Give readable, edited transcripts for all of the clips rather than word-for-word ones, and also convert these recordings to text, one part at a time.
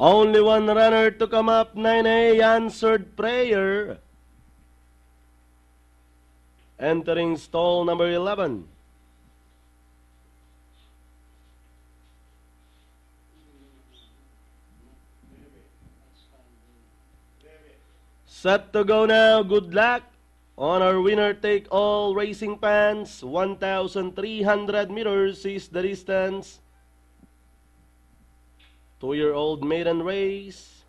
Only one runner to come up, 9A, Answered Prayer. Entering stall number 11. Set to go now. Good luck on our winner-take-all racing fans. 1,300 meters is the distance. 2-year-old maiden race.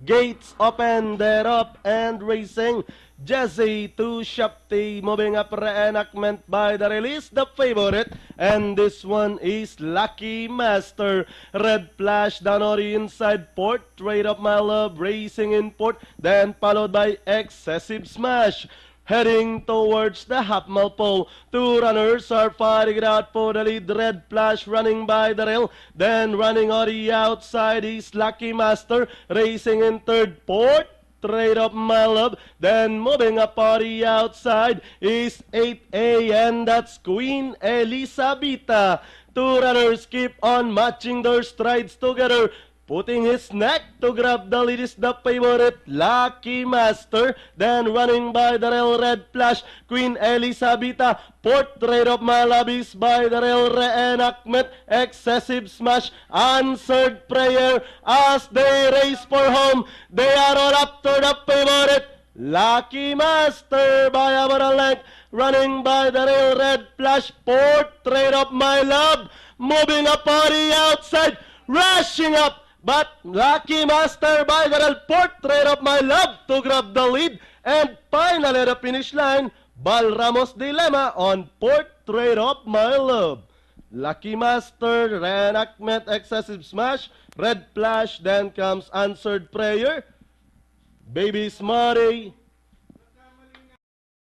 Gates open, they're up and racing. Jesse to Shapti, moving up reenactment by the release, the favorite. And this one is Lucky Master. Red Flash down on the inside port. Trade of My Love racing in port. Then followed by Excessive Smash. Heading towards the half-mile pole. Two runners are fighting it out for the lead. Red Flash running by the rail. Then running on the outside is Lucky Master. Racing in third port. Trade of My Love. Then moving up on the outside is 8A, and that's Queen Elisabetta. Two runners keep on matching their strides together. Putting his neck to grab the lead is the favorite, Lucky Master. Then running by the rail, Red Flash, Queen Elisabetta. Portrait of My Love is by the rail, reenactment, Excessive Smash, Answered Prayer. As they race for home, they are all after the favorite, Lucky Master by about a length. Running by the rail, Red Flash, Portrait of My Love. Moving up on the outside, rushing up. But Lucky Master by the rail, Portrait of My Love to grab the lead. And finally the finish line, Bal Ramos Dilemma on Portrait of My Love. Lucky Master, reenactment, Excessive Smash, Red Flash, then comes Answered Prayer. Baby Smarty,